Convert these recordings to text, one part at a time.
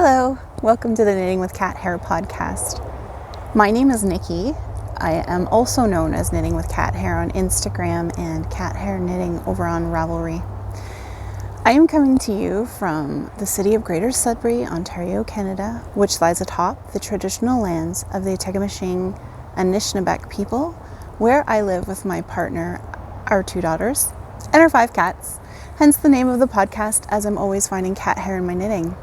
Hello, welcome to the Knitting with Cat Hair podcast. My name is Nikki. I am also known as Knitting with Cat Hair on Instagram and Cat Hair Knitting over on Ravelry. I am coming to you from the city of Greater Sudbury, Ontario, Canada, which lies atop the traditional lands of the Otegamising and Anishinaabe people, where I live with my partner, our 2 daughters, and our 5 cats, hence the name of the podcast, as I'm always finding cat hair in my knitting.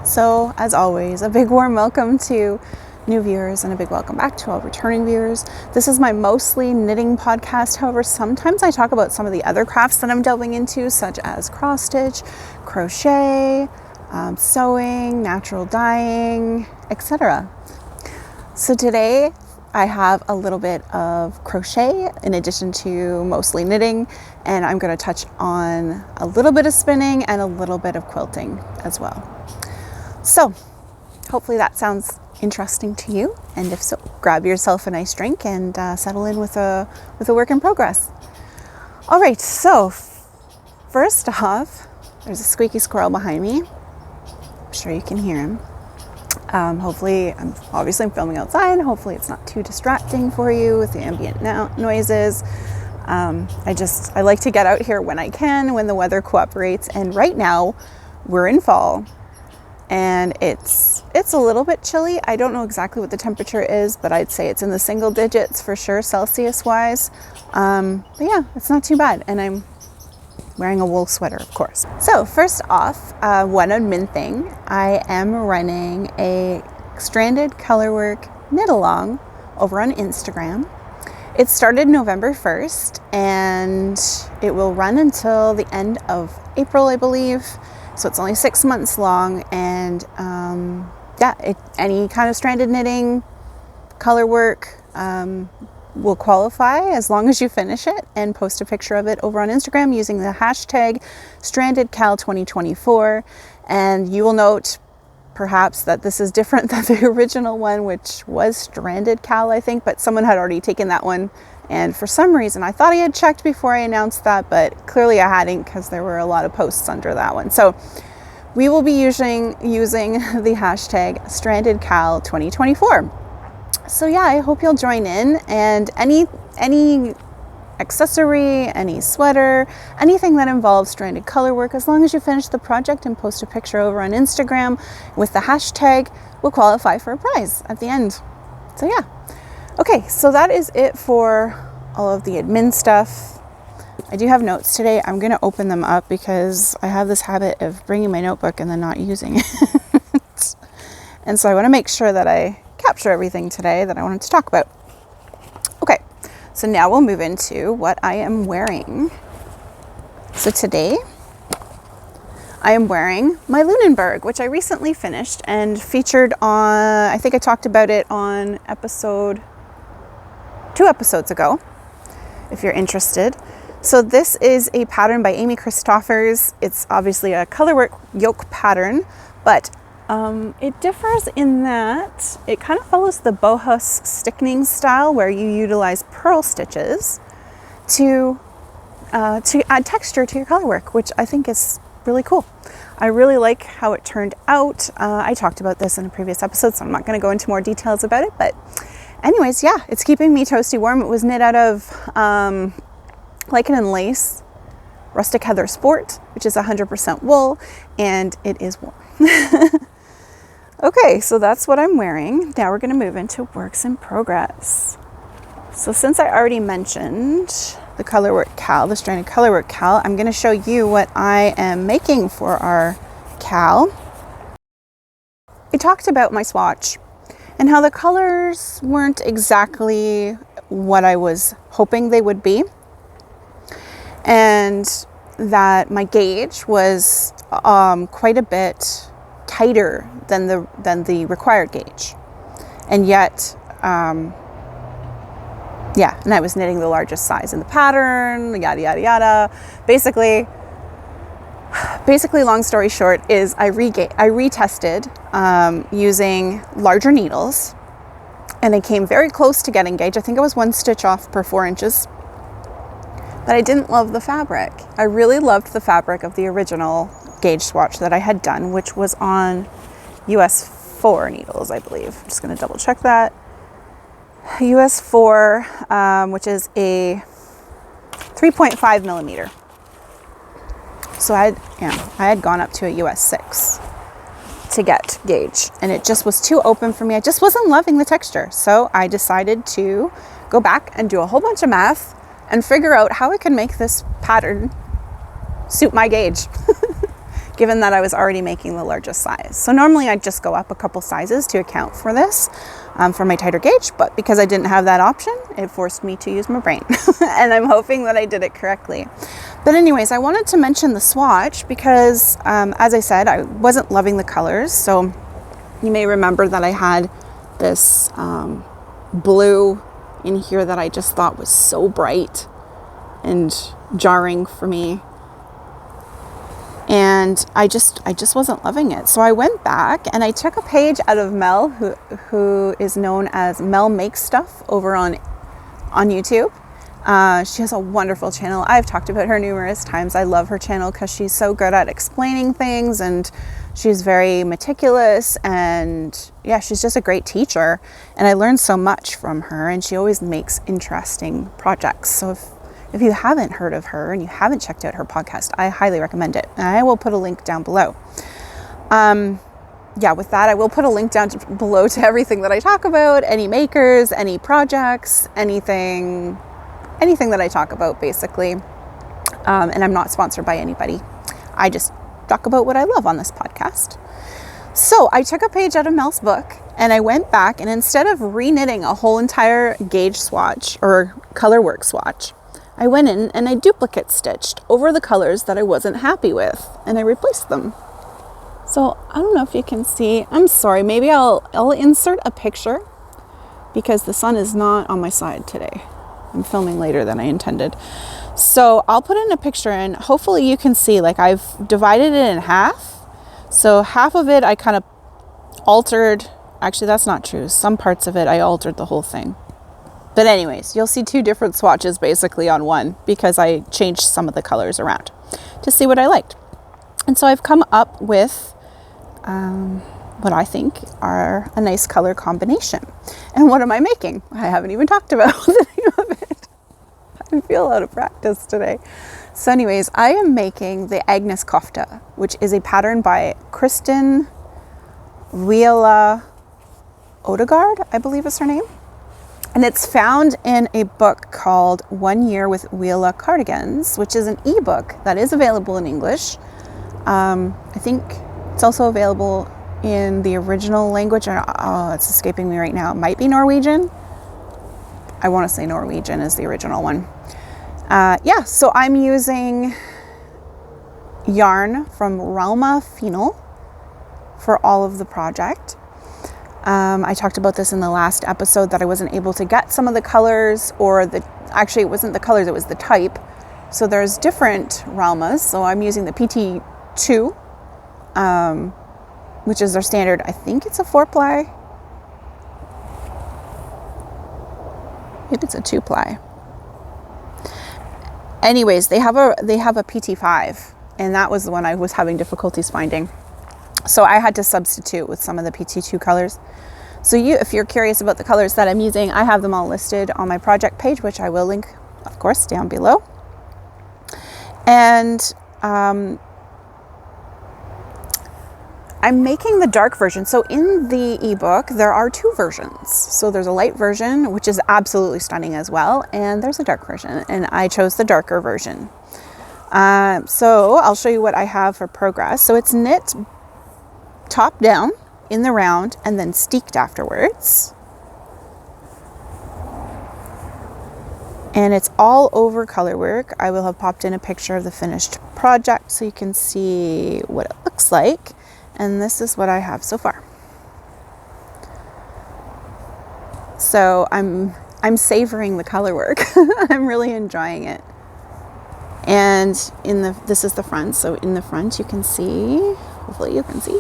So, as always, a big warm welcome to new viewers and a big welcome back to all returning viewers. This is my mostly knitting podcast. However, sometimes I talk about some of the other crafts that I'm delving into, such as cross stitch, crochet, sewing, natural dyeing, etc. So today I have a little bit of crochet in addition to mostly knitting, and I'm going to touch on a little bit of spinning and a little bit of quilting as well. So hopefully that sounds interesting to you, and if so, grab yourself a nice drink and settle in with a work in progress. All right, so first off, there's a squeaky squirrel behind me. I'm sure you can hear him. Hopefully, I'm filming outside. Hopefully it's not too distracting for you with the ambient noises. I like to get out here when I can, when the weather cooperates, and right now we're in fall. And it's a little bit chilly. I don't know exactly what the temperature is, but I'd say it's in the single digits for sure, Celsius wise. But yeah, it's not too bad. And I'm wearing a wool sweater, of course. So first off, one admin thing, I am running a stranded Colourwork knit along over on Instagram. It started November 1st and it will run until the end of April, I believe. So it's only 6 months long, and any kind of stranded knitting, color work will qualify as long as you finish it and post a picture of it over on Instagram using the hashtag StrandedCal2024. And you will note perhaps that this is different than the original one, which was Stranded Cal, I think, but someone had already taken that one. And for some reason, I thought I had checked before I announced that, but clearly I hadn't because there were a lot of posts under that one. So we will be using the hashtag StrandedCal2024. So yeah, I hope you'll join in, and any accessory, any sweater, anything that involves stranded color work, as long as you finish the project and post a picture over on Instagram with the hashtag, will qualify for a prize at the end. So yeah. Okay, so that is it for all of the admin stuff. I do have notes today. I'm going to open them up because I have this habit of bringing my notebook and then not using it. And so I want to make sure that I capture everything today that I wanted to talk about. Okay, so now we'll move into what I am wearing. So today I am wearing my Lunenburg, which I recently finished and featured on, I think I talked about it on 2 episodes ago, if you're interested. So this is a pattern by Amy Christoffers. It's obviously a Colourwork yoke pattern, but it differs in that it kind of follows the boho stick knitting style, where you utilize purl stitches to add texture to your Colourwork, which I think is really cool. I really like how it turned out. I talked about this in a previous episode, so I'm not going to go into more details about it, but anyways, yeah, it's keeping me toasty warm. It was knit out of lichen and lace, rustic heather sport, which is 100% wool, and it is warm. Okay, so that's what I'm wearing. Now we're going to move into works in progress. So since I already mentioned the Colourwork Cal, the stranded Colourwork Cal, I'm going to show you what I am making for our Cal. I talked about my swatch and how the colors weren't exactly what I was hoping they would be, and that my gauge was quite a bit tighter than the required gauge, and yet and I was knitting the largest size in the pattern, yada yada yada. Basically, long story short is I retested using larger needles, and I came very close to getting gauge. I think I was 1 stitch off per 4 inches, but I didn't love the fabric. I really loved the fabric of the original gauge swatch that I had done, which was on US 4 needles, I believe. I'm just going to double check that. US 4, which is a 3.5 millimeter. So I had gone up to a US 6 to get gauge, and it just was too open for me. I just wasn't loving the texture. So I decided to go back and do a whole bunch of math and figure out how I could make this pattern suit my gauge, given that I was already making the largest size. So normally I'd just go up a couple sizes to account for this, for my tighter gauge, but because I didn't have that option, it forced me to use my brain. And I'm hoping that I did it correctly. But anyways, I wanted to mention the swatch because, as I said, I wasn't loving the colors. So you may remember that I had this blue in here that I just thought was so bright and jarring for me. And I just wasn't loving it. So I went back and I took a page out of Mel, who is known as Mel Makes Stuff over on YouTube. She has a wonderful channel. I've talked about her numerous times. I love her channel because she's so good at explaining things, and she's very meticulous, and yeah, she's just a great teacher. And I learned so much from her, and she always makes interesting projects. So if you haven't heard of her and you haven't checked out her podcast, I highly recommend it. And I will put a link down below. With that, I will put a link down below to everything that I talk about, any makers, any projects, anything that I talk about, basically. And I'm not sponsored by anybody. I just talk about what I love on this podcast. So I took a page out of Mel's book and I went back, and instead of re-knitting a whole entire gauge swatch or Colourwork swatch, I went in and I duplicate stitched over the colors that I wasn't happy with, and I replaced them. So I don't know if you can see. I'm sorry, maybe I'll insert a picture because the sun is not on my side today. I'm filming later than I intended. So I'll put in a picture, and hopefully you can see, like, I've divided it in half. So half of it I kind of altered. Actually, that's not true. Some parts of it I altered the whole thing. But anyways, you'll see two different swatches basically on one because I changed some of the colors around to see what I liked. And so I've come up with what I think are a nice color combination. And what am I making? I haven't even talked about the name of it. I feel out of practice today. So anyways, I am making the Agnes Kofta, which is a pattern by Kristin Wiola Odegard, I believe is her name. And it's found in a book called 1 Year with Wiola Cardigans, which is an ebook that is available in English. I think it's also available in the original language. It's escaping me right now. It might be Norwegian. I want to say Norwegian is the original one. So I'm using yarn from Ralma Final for all of the project. I talked about this in the last episode that I wasn't able to get some of the colors, actually it wasn't the colors, it was the type. So there's different Ralmas. So I'm using the Petite 2, which is their standard. I think it's a 4-ply. Maybe it's a 2-ply. Anyways, they have a Petite 5, and that was the one I was having difficulties finding. So I had to substitute with some of the Petite 2 colors. So if you're curious about the colors that I'm using, I have them all listed on my project page, which I will link, of course, down below. And I'm making the dark version. So in the ebook, there are 2 versions. So there's a light version, which is absolutely stunning as well, and there's a dark version, and I chose the darker version. So I'll show you what I have for progress. So it's knit top down in the round and then steeked afterwards. And it's all over Colourwork. I will have popped in a picture of the finished project so you can see what it looks like. And this is what I have so far. So I'm savoring the Colourwork. I'm really enjoying it. And this is the front. So in the front you can see, hopefully you can see,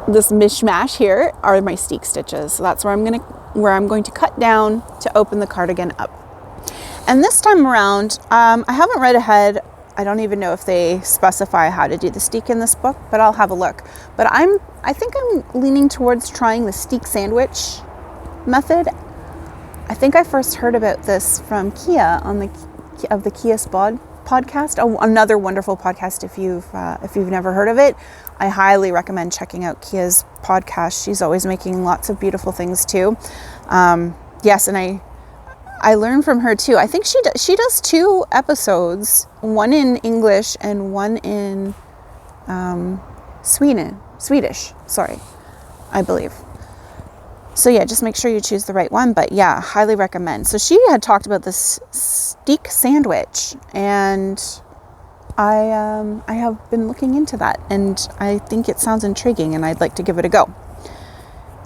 this mishmash here are my steek stitches. So that's where I'm going to cut down to open the cardigan up. And this time around, I haven't read ahead. I don't even know if they specify how to do the steek in this book, but I'll have a look. But I think I'm leaning towards trying the steek sandwich method. I think I first heard about this from Kia on the Kia Spod podcast. Oh, another wonderful podcast. If you've never heard of it, I highly recommend checking out Kia's podcast. She's always making lots of beautiful things too. Yes, and I learned from her too. I think she does 2 episodes, one in English and one in Swedish, sorry, I believe. So yeah, just make sure you choose the right one. But yeah, highly recommend. So she had talked about this steak sandwich, and I have been looking into that, and I think it sounds intriguing, and I'd like to give it a go.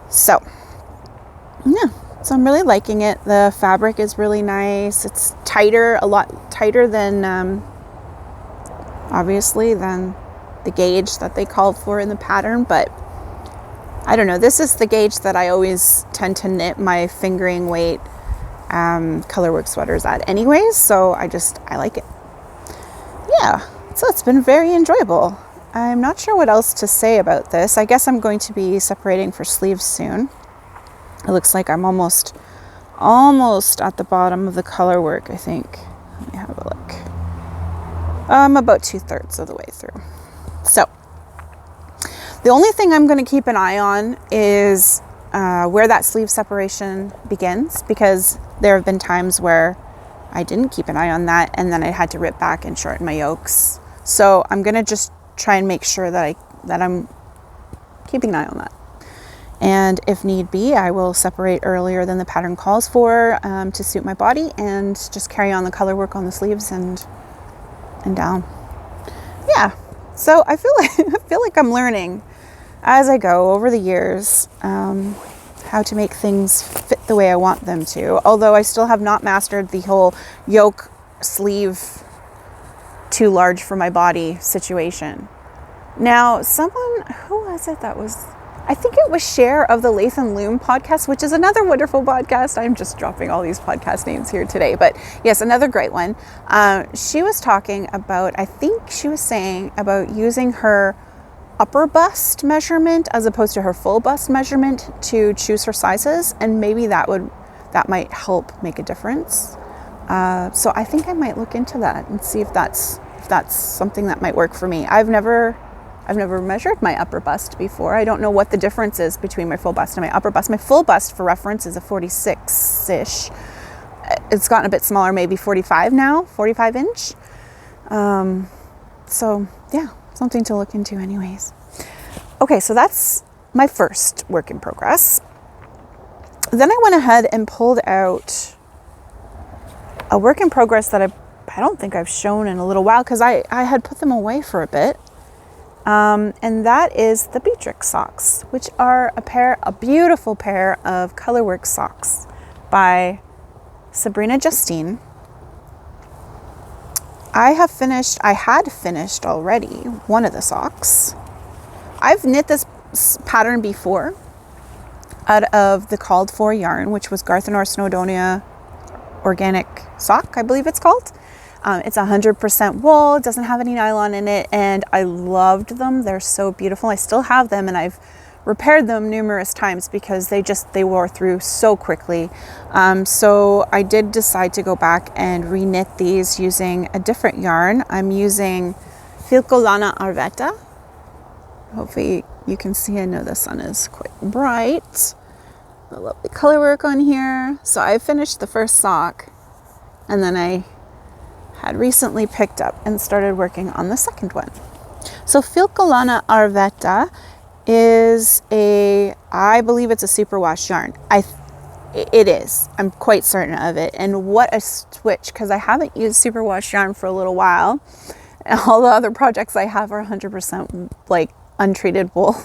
So yeah. So I'm really liking it. The fabric is really nice. It's tighter, a lot tighter than, obviously, than the gauge that they called for in the pattern. But I don't know. This is the gauge that I always tend to knit my fingering weight Colourwork sweaters at anyways. So I like it. Yeah. So it's been very enjoyable. I'm not sure what else to say about this. I guess I'm going to be separating for sleeves soon. It looks like I'm almost at the bottom of the Colourwork, I think. Let me have a look. I'm about 2/3 of the way through. So the only thing I'm going to keep an eye on is where that sleeve separation begins, because there have been times where I didn't keep an eye on that, and then I had to rip back and shorten my yokes. So I'm going to just try and make sure that I'm keeping an eye on that. And if need be, I will separate earlier than the pattern calls for to suit my body, and just carry on the Colourwork on the sleeves and down. Yeah, so I feel like I'm learning as I go over the years how to make things fit the way I want them to. Although I still have not mastered the whole yoke sleeve too large for my body situation. Now, who was it that was? I think it was Cher of the Lathe and Loom podcast, which is another wonderful podcast. I'm just dropping all these podcast names here today, but yes, another great one. She was talking about, I think she was saying about using her upper bust measurement as opposed to her full bust measurement to choose her sizes, and maybe that might help make a difference. So I think I might look into that and see if that's something that might work for me. I've never measured my upper bust before. I don't know what the difference is between my full bust and my upper bust. My full bust, for reference, is a 46-ish. It's gotten a bit smaller, maybe 45 now, 45 inch. So yeah, something to look into anyways. Okay, so that's my first work in progress. Then I went ahead and pulled out a work in progress that I don't think I've shown in a little while, because I had put them away for a bit. And that is the Beatrix socks, which are a beautiful pair of Colourwork socks by Sabrina Justine. I had finished already one of the socks. I've knit this pattern before out of the called for yarn, which was Garthenor Snowdonia Organic Sock, I believe it's called. It's 100% wool, it doesn't have any nylon in it, and I loved them. They're so beautiful. I still have them, and I've repaired them numerous times because they wore through so quickly. So I did decide to go back and reknit these using a different yarn. I'm using Filcolana Arvetta. Hopefully you can see, I know the sun is quite bright. The lovely Colourwork on here. So I finished the first sock, and then I had recently picked up and started working on the second one. So Filcolana Arvetta is I believe it's a superwash yarn. It is. I'm quite certain of it. And what a switch, because I haven't used superwash yarn for a little while. And all the other projects I have are 100% like untreated wool.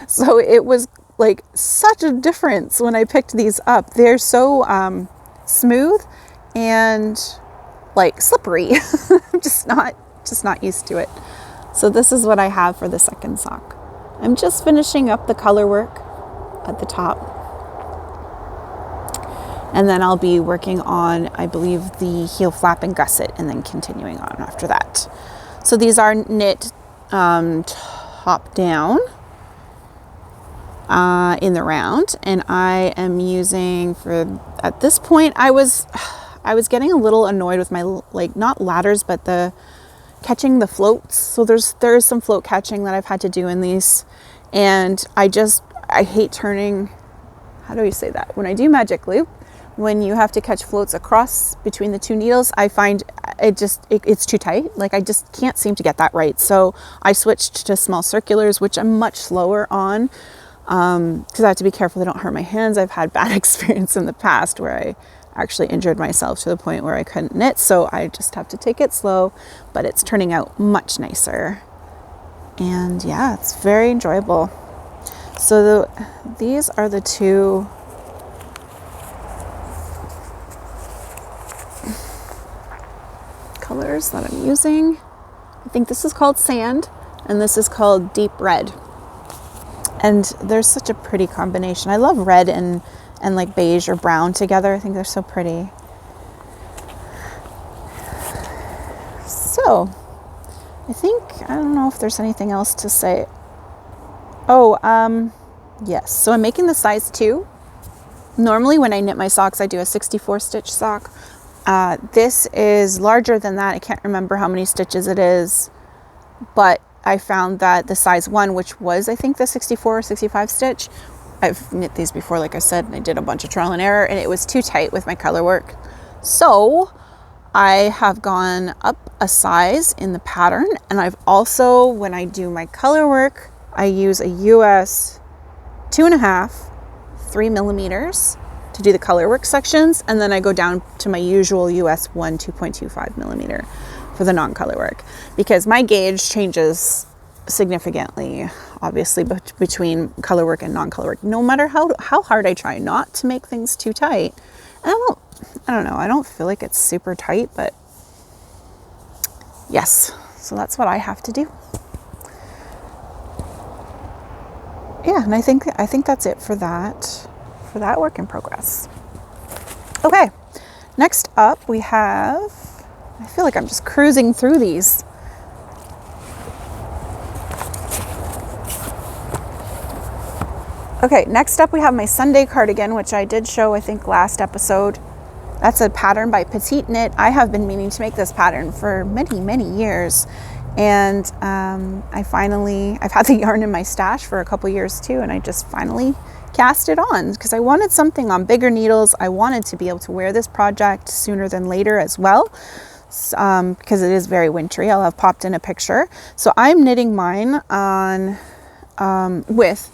So it was like such a difference when I picked these up. They're so smooth and like slippery. I'm just not used to it. So this is what I have for the second sock. I'm just finishing up the Colourwork at the top. And then I'll be working on, I believe, the heel flap and gusset, and then continuing on after that. So these are knit top down in the round, and I am using at this point, I was getting a little annoyed with my, like, not ladders, but the catching the floats. So there is some float catching that I've had to do in these, and I hate turning, how do you say that? When I do magic loop, when you have to catch floats across between the two needles, I find it's too tight. Like, I just can't seem to get that right. So I switched to small circulars, which I'm much slower on, because I have to be careful they don't hurt my hands. I've had bad experience in the past where I actually injured myself to the point where I couldn't knit. So I just have to take it slow, but it's turning out much nicer. And yeah, it's very enjoyable. So these are the two colors that I'm using. I think this is called Sand, and this is called Deep Red. And there's such a pretty combination. I love red and like beige or brown together. I think they're so pretty. So I don't know if there's anything else to say. Yes. So I'm making the size 2. Normally when I knit my socks, I do a 64 stitch sock. This is larger than that. I can't remember how many stitches it is, but I found that the size 1, which was, I think, the 64 or 65 stitch, I've knit these before, like I said, and I did a bunch of trial and error, and it was too tight with my color work. So I have gone up a size in the pattern, and I've also, when I do my color work, I use a US 2.5, 3 millimeters to do the color work sections, and then I go down to my usual US 1, 2.25 millimeter for the non-color work, because my gauge changes significantly, obviously, between color work and non-color work, no matter how hard I try not to make things too tight. And I don't know, I don't feel like it's super tight, but yes, so that's what I have to do. Yeah, and I think that's it for that work in progress. Okay, next up we have, I feel like I'm just cruising through these. Okay, next up we have my Sunday cardigan, which I did show, I think, last episode. That's a pattern by Petite Knit. I have been meaning to make this pattern for many, many years. And I've had the yarn in my stash for a couple years too, and I just finally cast it on because I wanted something on bigger needles. I wanted to be able to wear this project sooner than later as well, because it is very wintry. I'll have popped in a picture. So I'm knitting mine on this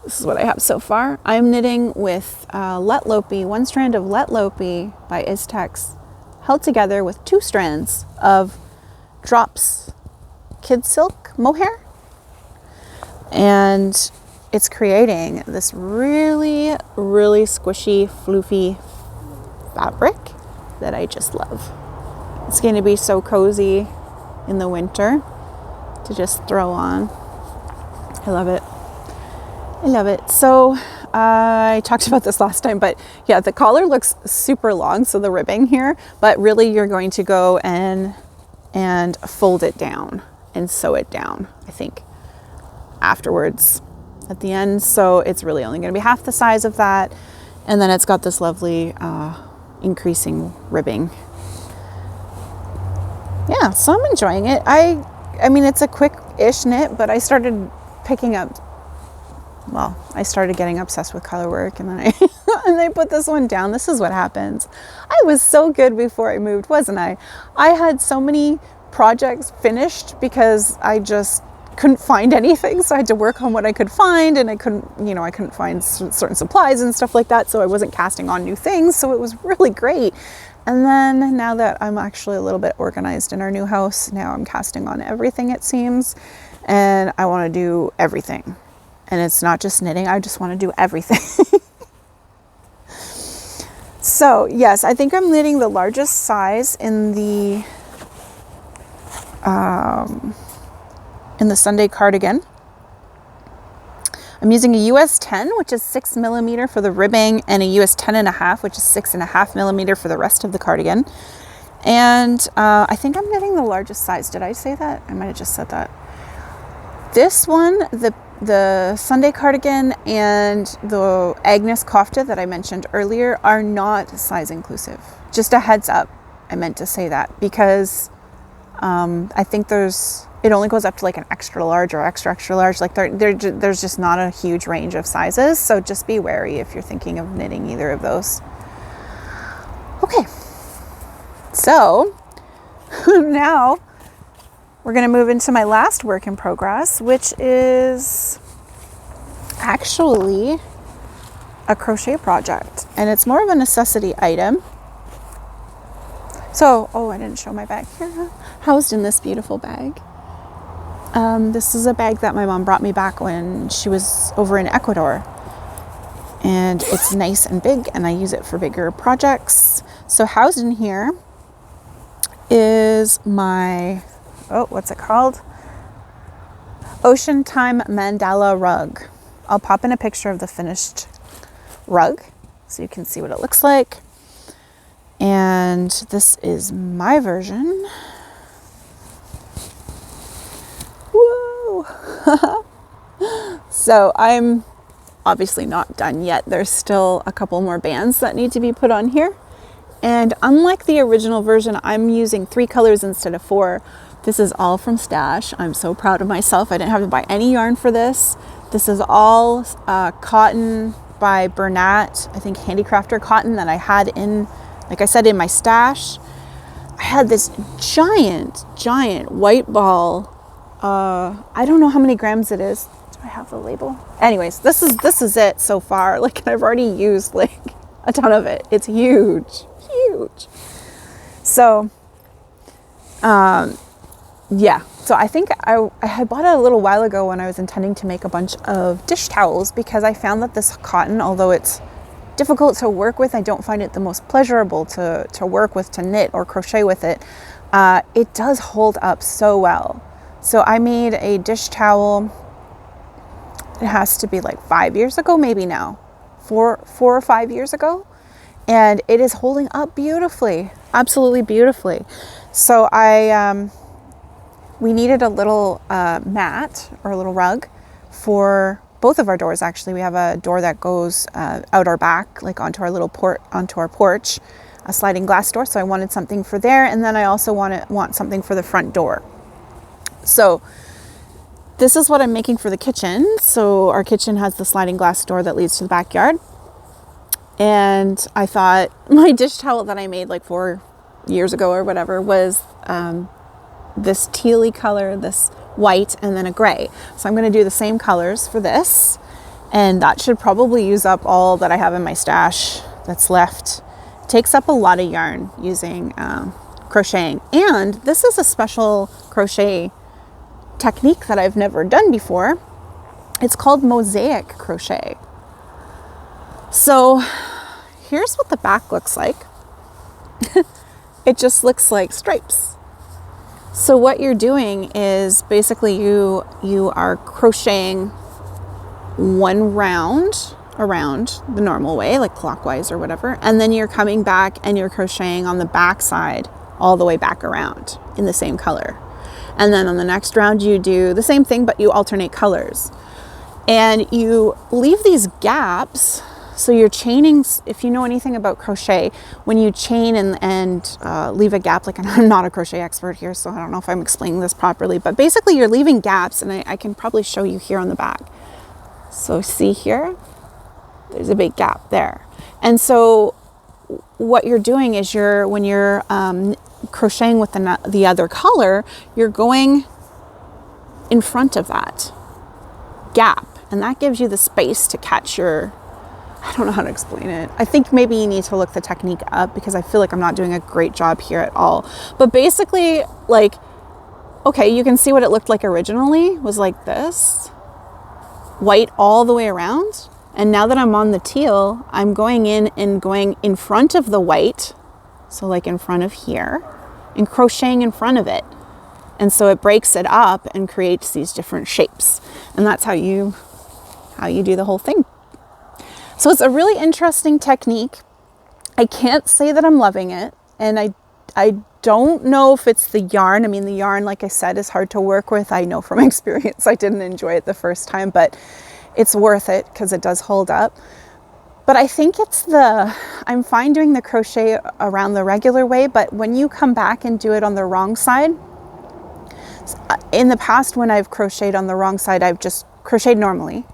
is what I have so far. I'm knitting with Let Lopey, one strand of Let Lopey by Istex, held together with 2 strands of Drops Kid Silk mohair, and it's creating this really, really squishy, floofy fabric that I just love. It's going to be so cozy in the winter to just throw on. I love it. I love it. So I talked about this last time, but yeah, the collar looks super long, so the ribbing here, but really you're going to go and fold it down and sew it down, I think, afterwards at the end. So it's really only going to be half the size of that. And then it's got this lovely increasing ribbing. Yeah, so I'm enjoying it. I mean, it's a quick-ish knit, but I started getting obsessed with color work, and then I put this one down. This is what happens. I was so good before I moved, wasn't I? I had so many projects finished because I just couldn't find anything, so I had to work on what I could find, and I couldn't find certain supplies and stuff like that, so I wasn't casting on new things, so it was really great. And then now that I'm actually a little bit organized in our new house, now I'm casting on everything, it seems, and I want to do everything. And it's not just knitting, I just want to do everything. So yes, I think I'm knitting the largest size in the Sunday cardigan. I'm using a US 10, which is 6mm for the ribbing, and a US 10.5, which is 6.5mm for the rest of the cardigan. And I think I'm knitting the largest size. Did I say that? I might have just said that. This one, the Sunday cardigan and the Agnes Kofta that I mentioned earlier are not size inclusive. Just a heads up, I meant to say that, because I think it only goes up to like an extra large or extra large. Like there's just not a huge range of sizes. So just be wary if you're thinking of knitting either of those. Okay. So now we're going to move into my last work in progress, which is actually a crochet project, and it's more of a necessity item. So, I didn't show my bag here. Housed in this beautiful bag. This is a bag that my mom brought me back when she was over in Ecuador. And it's nice and big, and I use it for bigger projects. So housed in here is my, what's it called? Ocean Time Mandala rug. I'll pop in a picture of the finished rug so you can see what it looks like. And this is my version. Whoa! So I'm obviously not done yet. There's still a couple more bands that need to be put on here. And unlike the original version, I'm using 3 colors instead of 4. This is all from Stash. I'm so proud of myself. I didn't have to buy any yarn for this. This is all cotton by Bernat, I think handicrafter cotton that I had in, like I said, in my stash. I had this giant white ball. I don't know how many grams it is. Do I have the label? Anyways, this is it so far. Like, I've already used like a ton of it. It's huge. So, yeah. So I think I had bought it a little while ago when I was intending to make a bunch of dish towels, because I found that this cotton, although it's difficult to work with, I don't find it the most pleasurable to work with, to knit or crochet with it. It does hold up so well. So I made a dish towel. It has to be like 5 years ago, maybe now, 4 or 5 years ago. And it is holding up beautifully, absolutely beautifully. So we needed a little mat or a little rug for both of our doors. Actually, we have a door that goes out our back, like onto our little onto our porch, a sliding glass door. So I wanted something for there, and then I also want something for the front door. So this is what I'm making for the kitchen. So our kitchen has the sliding glass door that leads to the backyard. And I thought my dish towel that I made like 4 years ago or whatever was this tealy color, this white, and then a gray. So I'm going to do the same colors for this. And that should probably use up all that I have in my stash that's left. It takes up a lot of yarn using crocheting. And this is a special crochet technique that I've never done before. It's called Mosaic crochet. So here's what the back looks like. It just looks like stripes. So what you're doing is basically you are crocheting one round around the normal way, like clockwise or whatever, and then you're coming back and you're crocheting on the back side all the way back around in the same color. And then on the next round you do the same thing, but you alternate colors. And you leave these gaps. So you're chaining, if you know anything about crochet, when you chain and leave a gap, like, I'm not a crochet expert here, so I don't know if I'm explaining this properly, but basically you're leaving gaps, and I can probably show you here on the back. So see here, there's a big gap there. And so what you're doing is when you're crocheting with the other color, you're going in front of that gap, and that gives you the space to catch I don't know how to explain it. I think maybe you need to look the technique up, because I feel like I'm not doing a great job here at all. But basically, like, okay, you can see what it looked like originally was like this, white all the way around. And now that I'm on the teal, I'm going in and going in front of the white. So like in front of here, and crocheting in front of it. And so it breaks it up and creates these different shapes. And that's how you how you do the whole thing. So it's a really interesting technique. I can't say that I'm loving it, and I don't know if it's the yarn. I mean, the yarn, like I said, is hard to work with. I know from experience I didn't enjoy it the first time, but it's worth it because it does hold up. But I think I'm fine doing the crochet around the regular way, but when you come back and do it on the wrong side, in the past when I've crocheted on the wrong side, I've just crocheted normally.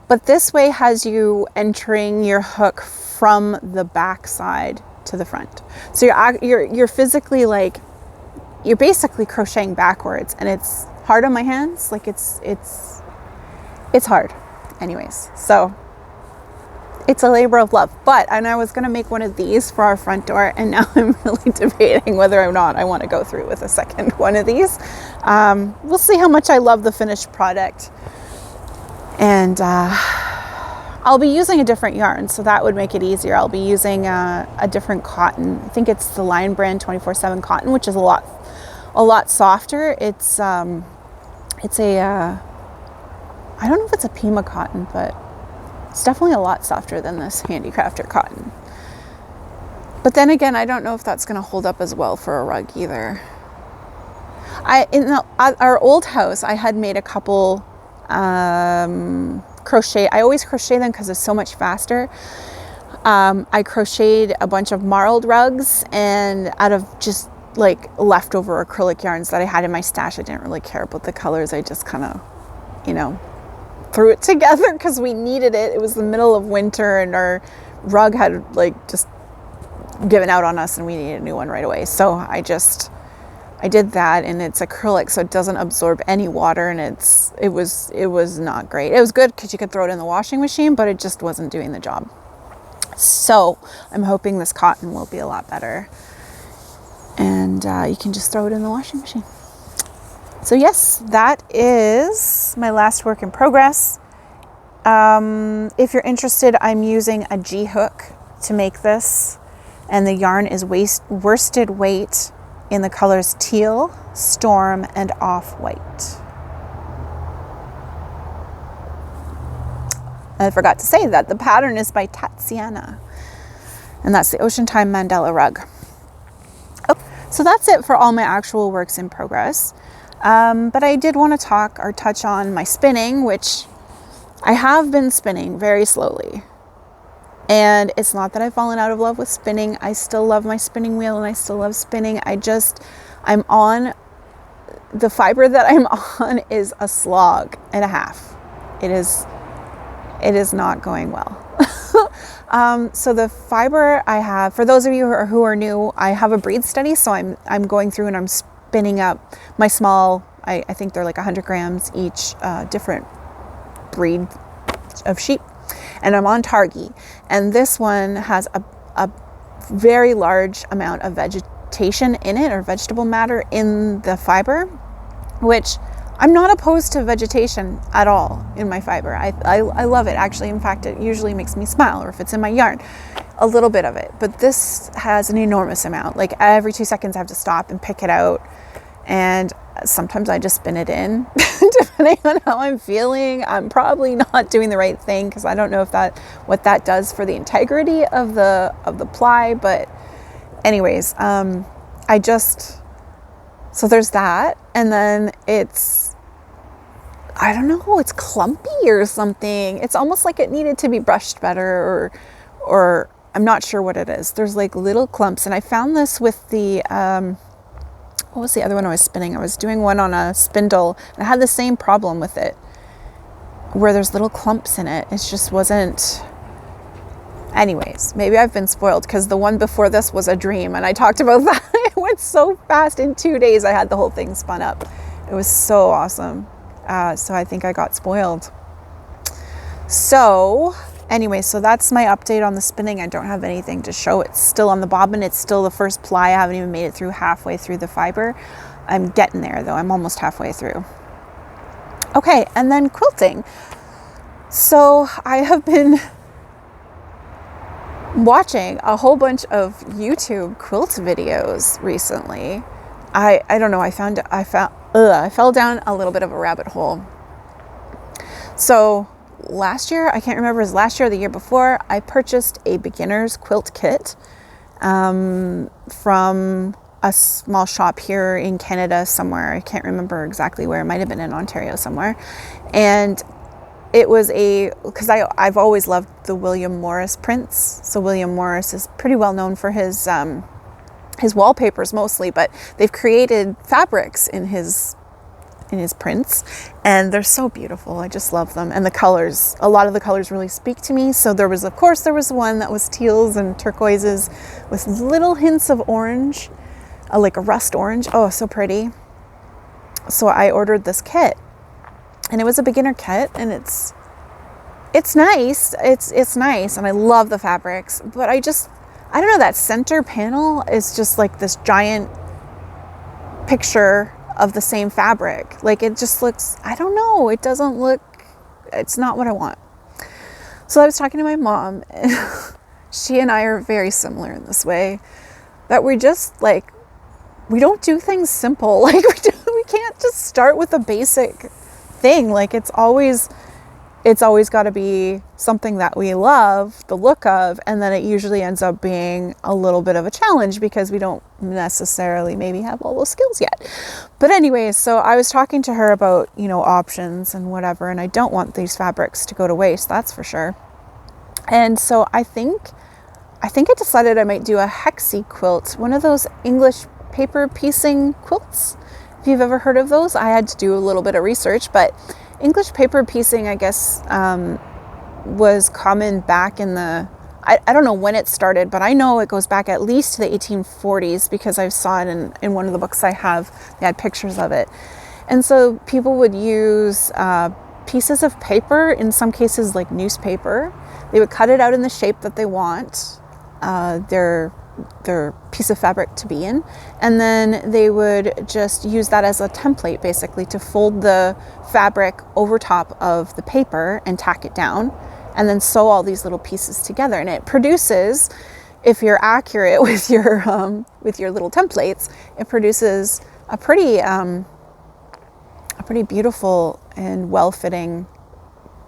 But this way has you entering your hook from the back side to the front. So you're physically like, you're basically crocheting backwards, and it's hard on my hands. Like it's hard. Anyways, so it's a labor of love. And I was going to make one of these for our front door, and now I'm really debating whether or not I want to go through with a second one of these. We'll see how much I love the finished product. And I'll be using a different yarn, so that would make it easier. I'll be using a different cotton. I think it's the Lion brand 24/7 cotton, which is a lot softer. It's a I don't know if it's a Pima cotton, but it's definitely a lot softer than this Handicrafter cotton. But then again, I don't know if that's going to hold up as well for a rug either. At our old house, I had made a couple crochet. I always crochet them because it's so much faster. I crocheted a bunch of marled rugs, and out of just like leftover acrylic yarns that I had in my stash, I didn't really care about the colors. I just kind of, threw it together because we needed it. It was the middle of winter, and our rug had like just given out on us, and we needed a new one right away. So I did that, and it's acrylic, so it doesn't absorb any water, and it was not great. It was good because you could throw it in the washing machine, but it just wasn't doing the job. So I'm hoping this cotton will be a lot better, and you can just throw it in the washing machine. So yes, that is my last work in progress. If you're interested, I'm using a G hook to make this, and the yarn is worsted weight in the colors teal, storm, and off-white. I forgot to say that the pattern is by Tatsiana, and that's the Ocean Time Mandala rug. Oh, so that's it for all my actual works in progress. But I did want to touch on my spinning, which I have been spinning very slowly. And it's not that I've fallen out of love with spinning. I still love my spinning wheel, and I still love spinning. I'm on, the fiber that I'm on is a slog and a half. It is not going well. So the fiber I have, for those of you who are new, I have a breed study. So I'm going through and I'm spinning up my small, I think they're like 100 grams each, different breed of sheep. And I'm on Targi, and this one has a very large amount of vegetation in it, or vegetable matter in the fiber, which I'm not opposed to vegetation at all in my fiber. I love it, actually. In fact, it usually makes me smile, or if it's in my yarn, a little bit of it. But this has an enormous amount. Like every 2 seconds I have to stop and pick it out, and sometimes I just spin it in depending on how I'm feeling. I'm probably not doing the right thing because I don't know what that does for the integrity of the ply. But anyways, so there's that. And then I don't know, it's clumpy or something. It's almost like it needed to be brushed better, or I'm not sure what it is. There's like little clumps, and I found this with the what was the other one I was spinning? I was doing one on a spindle, and I had the same problem with it, where there's little clumps in it. It just wasn't. Anyways, maybe I've been spoiled because the one before this was a dream, and I talked about that. It went so fast. In 2 days, I had the whole thing spun up. It was so awesome. So I think I got spoiled. So anyway, so that's my update on the spinning. I don't have anything to show. It's still on the bobbin. It's still the first ply. I haven't even made it through halfway through the fiber. I'm getting there though. I'm almost halfway through. Okay, and then quilting. So I have been watching a whole bunch of YouTube quilt videos recently. I don't know. I fell down a little bit of a rabbit hole. So last year, I can't remember if it was last year or the year before, I purchased a beginner's quilt kit from a small shop here in Canada somewhere. I can't remember exactly where. It might have been in Ontario somewhere. And it was because I've always loved the William Morris prints. So William Morris is pretty well known for his wallpapers mostly, but they've created fabrics in his prints, and they're so beautiful. I just love them. And the colors, a lot of the colors really speak to me. So there was one that was teals and turquoises with little hints of orange, like a rust orange. Oh, so pretty. So I ordered this kit, and it was a beginner kit, and it's nice. It's nice, and I love the fabrics, but I don't know, that center panel is just like this giant picture of the same fabric. Like, it just looks, I don't know, it's not what I want. So I was talking to my mom, and she and I are very similar in this way, that we just like, we don't do things simple. Like, we can't just start with a basic thing. Like, it's always got to be something that we love the look of, and then it usually ends up being a little bit of a challenge because we don't necessarily maybe have all those skills yet. But anyways, so I was talking to her about, options and whatever, and I don't want these fabrics to go to waste, that's for sure. And so I think I decided I might do a hexie quilt, one of those English paper piecing quilts. If you've ever heard of those, I had to do a little bit of research, but English paper piecing, I guess, was common back in the, I don't know when it started, but I know it goes back at least to the 1840s because I saw it in one of the books I have. They had pictures of it. And so people would use pieces of paper, in some cases like newspaper. They would cut it out in the shape that they want their piece of fabric to be in, and then they would just use that as a template, basically, to fold the fabric over top of the paper and tack it down, and then sew all these little pieces together. And it produces, if you're accurate with your little templates, it produces a pretty beautiful and well-fitting,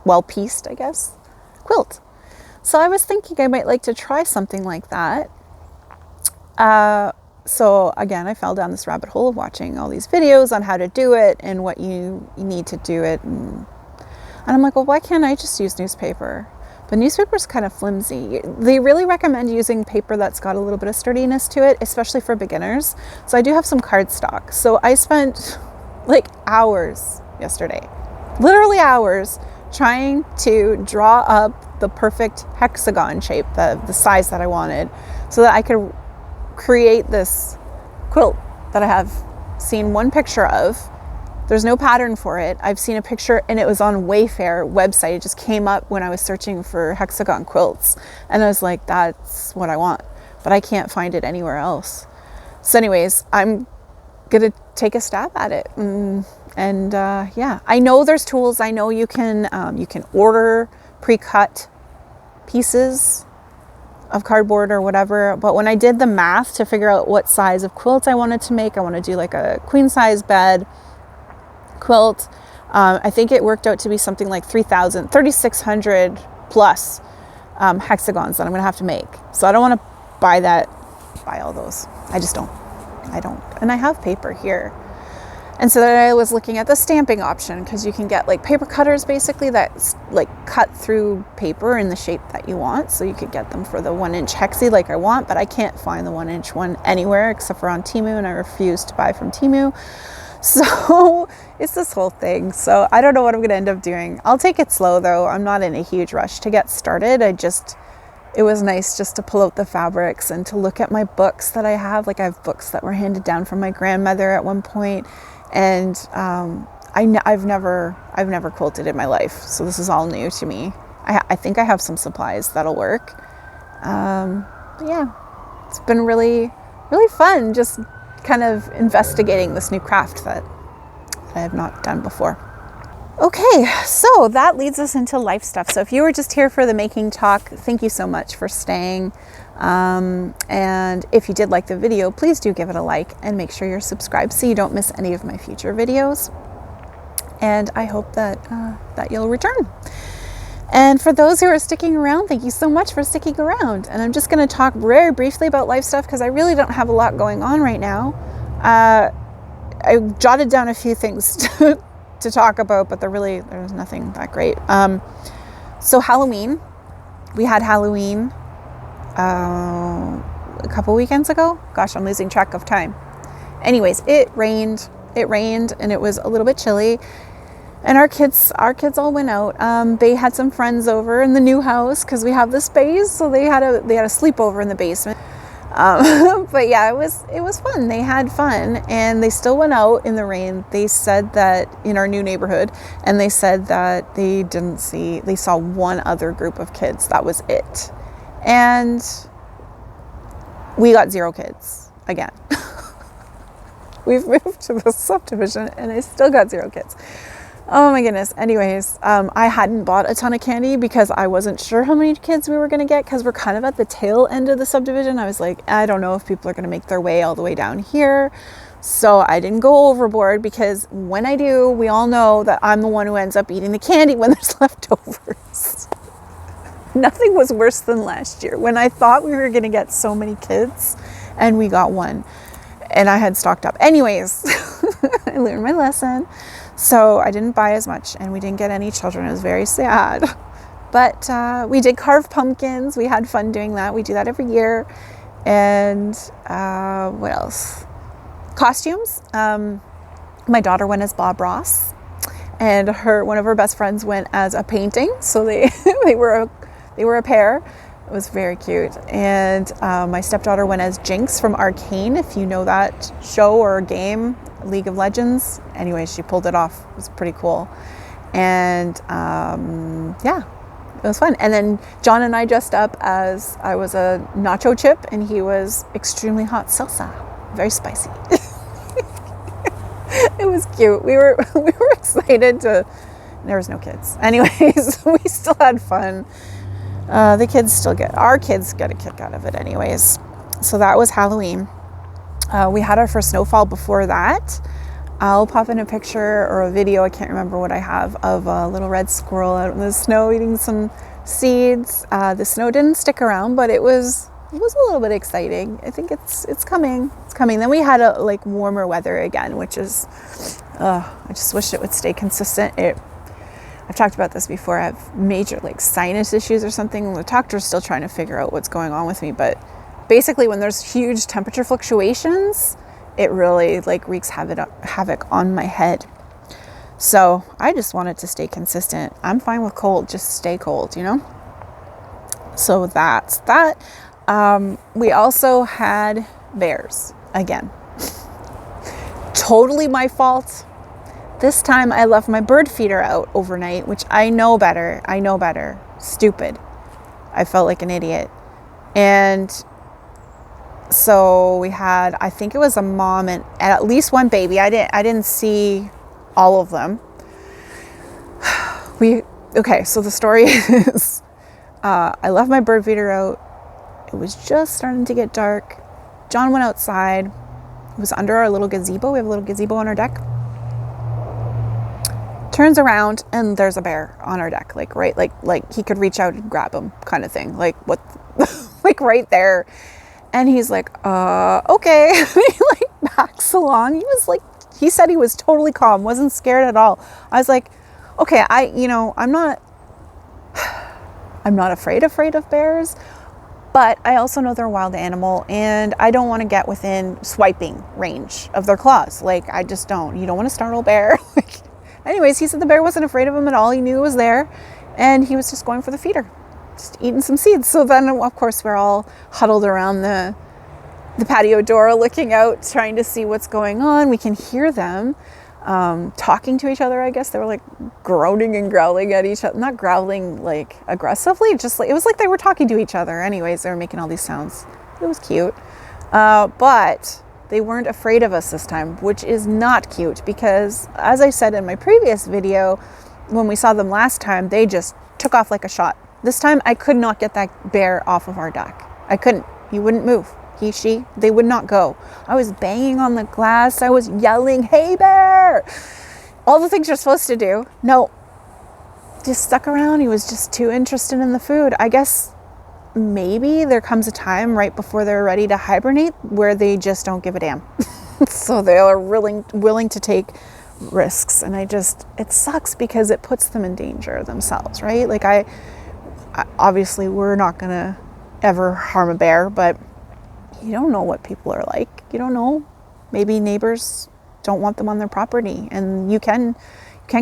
well-pieced, I guess, quilt. So I was thinking I might like to try something like that. So again, I fell down this rabbit hole of watching all these videos on how to do it and what you need to do it. And I'm like, well, why can't I just use newspaper? But newspaper is kind of flimsy. They really recommend using paper that's got a little bit of sturdiness to it, especially for beginners. So I do have some cardstock. So I spent like hours yesterday, literally hours, trying to draw up the perfect hexagon shape, the size that I wanted, so that I could create this quilt that I have seen one picture of. There's no pattern for it. I've seen a picture, and it was on Wayfair website. It just came up when I was searching for hexagon quilts, and I was like, that's what I want, but I can't find it anywhere else. So anyways, I'm gonna take a stab at it. Yeah, I know there's tools. I know you can order pre-cut pieces of cardboard or whatever, but when I did the math to figure out what size of quilt I wanted to make, I want to do like a queen size bed quilt. I think it worked out to be something like 3,600 plus hexagons that I'm gonna have to make. So I don't want to buy all those. I don't. And I have paper here. And so then I was looking at the stamping option, because you can get like paper cutters basically that like cut through paper in the shape that you want. So you could get them for the 1-inch hexie like I want, but I can't find the 1-inch one anywhere except for on Temu, and I refuse to buy from Temu. So it's this whole thing. So I don't know what I'm going to end up doing. I'll take it slow though. I'm not in a huge rush to get started. It was nice just to pull out the fabrics and to look at my books that I have. Like, I have books that were handed down from my grandmother at one point. And I've never quilted in my life, so this is all new to me. I think I have some supplies that'll work. But yeah, it's been really, really fun just kind of investigating this new craft that I have not done before. Okay, so that leads us into life stuff. So if you were just here for the making talk, thank you so much for staying. And if you did like the video, please do give it a like and make sure you're subscribed so you don't miss any of my future videos. And I hope that you'll return. And for those who are sticking around, thank you so much for sticking around. And I'm just going to talk very briefly about life stuff because I really don't have a lot going on right now. I jotted down a few things to talk about, but there's nothing that great. So Halloween, we had Halloween a couple weekends ago. Gosh, I'm losing track of time. Anyways, it rained and it was a little bit chilly. And our kids all went out. They had some friends over in the new house because we have the space, so they had a sleepover in the basement. But yeah, it was fun. They had fun, and they still went out in the rain. They said that in our new neighborhood, and they said that they saw one other group of kids. That was it. And we got 0 kids again. We've moved to the subdivision, and I still got 0 kids. Oh my goodness. Anyways, I hadn't bought a ton of candy because I wasn't sure how many kids we were going to get because we're kind of at the tail end of the subdivision. I was like, I don't know if people are going to make their way all the way down here. So I didn't go overboard because when I do, we all know that I'm the one who ends up eating the candy when there's leftovers. Nothing was worse than last year when I thought we were going to get so many kids and we got 1 and I had stocked up. Anyways, I learned my lesson. So I didn't buy as much and we didn't get any children. It was very sad. But we did carve pumpkins. We had fun doing that. We do that every year. And what else? Costumes. My daughter went as Bob Ross and one of her best friends went as a painting. So they were a pair. It was very cute. And my stepdaughter went as Jinx from Arcane, if you know that show or game, League of Legends. Anyway, she pulled it off. It was pretty cool. And yeah, it was fun. And then John and I dressed up as I was a nacho chip and he was extremely hot salsa, very spicy. It was cute. We were excited to. There was no kids. Anyways, we still had fun. Our kids get a kick out of it anyways. So that was Halloween. We had our first snowfall before that. I'll pop in a picture or a video, I can't remember what I have, of a little red squirrel out in the snow eating some seeds. The snow didn't stick around, but it was a little bit exciting. I think it's coming. It's coming. Then we had warmer weather again, which is, I just wish it would stay consistent. I've talked about this before. I have major sinus issues or something. The doctor's still trying to figure out what's going on with me. But basically when there's huge temperature fluctuations, it really wreaks havoc on my head. So I just want it to stay consistent. I'm fine with cold. Just stay cold, So that's that. We also had bears again. Totally my fault. This time I left my bird feeder out overnight, which I know better. Stupid. I felt like an idiot. And so we had, I think it was a mom and at least one baby. I didn't see all of them. So the story is, I left my bird feeder out. It was just starting to get dark. John went outside. It was under our little gazebo. We have a little gazebo on our deck. Turns around and there's a bear on our deck, he could reach out and grab him kind of thing. What, right there. And he's like, okay. He backs along. He said he was totally calm, wasn't scared at all. I was like, okay, I'm not afraid of bears, but I also know they're a wild animal and I don't want to get within swiping range of their claws. I just don't. You don't want to startle a bear. Anyways, he said the bear wasn't afraid of him at all. He knew it was there and he was just going for the feeder, just eating some seeds. So then, of course, we're all huddled around the patio door looking out, trying to see what's going on. We can hear them talking to each other, I guess. They were groaning and growling at each other. Not growling aggressively, just it was like they were talking to each other. Anyways, they were making all these sounds. It was cute. But they weren't afraid of us this time, which is not cute because, as I said in my previous video, when we saw them last time, they just took off like a shot. This time, I could not get that bear off of our deck. I couldn't. He wouldn't move. They would not go. I was banging on the glass. I was yelling, "Hey, bear!" All the things you're supposed to do. No. just stuck around. He was just too interested in the food. I guess maybe there comes a time right before they're ready to hibernate where they just don't give a damn. So they are willing to take risks, and it sucks because it puts them in danger themselves, right? Like I obviously we're not gonna ever harm a bear, but you don't know what people are like. You don't know. Maybe neighbors don't want them on their property, and you can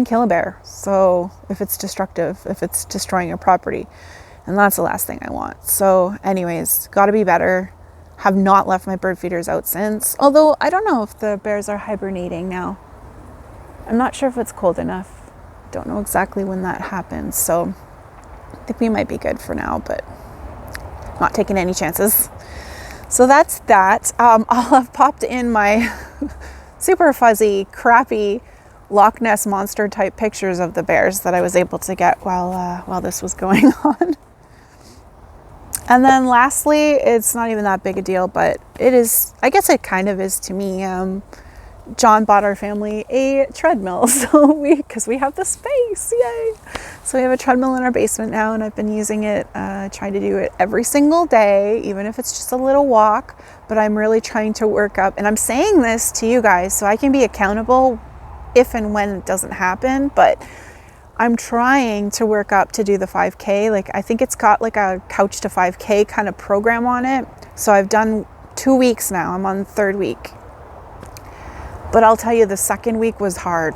kill a bear. So if it's destructive, if it's destroying your property, and that's the last thing I want. So anyways, got to be better. Have not left my bird feeders out since. Although I don't know if the bears are hibernating now. I'm not sure if it's cold enough. Don't know exactly when that happens. So I think we might be good for now, but not taking any chances. So that's that. I'll have popped in my super fuzzy, crappy Loch Ness monster type pictures of the bears that I was able to get while this was going on. And then lastly, it's not even that big a deal, but it is, I guess it kind of is to me. John bought our family a treadmill, because we have the space, yay! So we have a treadmill in our basement now, and I've been using it, trying to do it every single day, even if it's just a little walk. But I'm really trying to work up, and I'm saying this to you guys so I can be accountable if and when it doesn't happen. But I'm trying to work up to do the 5K. Like, I think it's got like a couch to 5K kind of program on it. So I've done 2 weeks now. I'm on the 3rd week. But I'll tell you, the 2nd week was hard.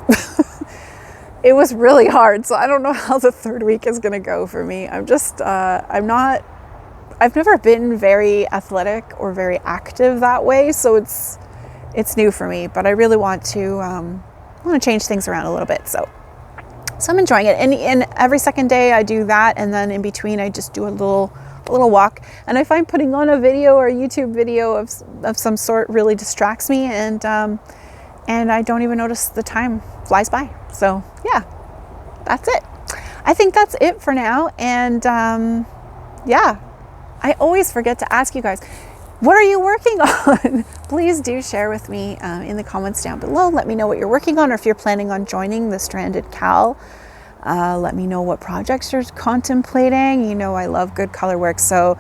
It was really hard. So I don't know how the 3rd week is going to go for me. I've never been very athletic or very active that way. So it's new for me, but I really want to change things around a little bit. So I'm enjoying it. And every second day I do that. And then in between, I just do a little walk. And I find putting on a video or a YouTube video of some sort really distracts me. And I don't even notice the time flies by. So yeah, that's it. I think that's it for now. And yeah, I always forget to ask you guys, what are you working on? Please do share with me in the comments down below. Let me know what you're working on, or if you're planning on joining the Stranded Cal. Let me know what projects you're contemplating. You know, I love good color work, so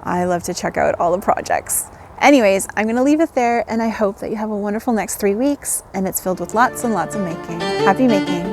I love to check out all the projects. Anyways, I'm going to leave it there, and I hope that you have a wonderful next 3 weeks, and it's filled with lots and lots of making. Happy making.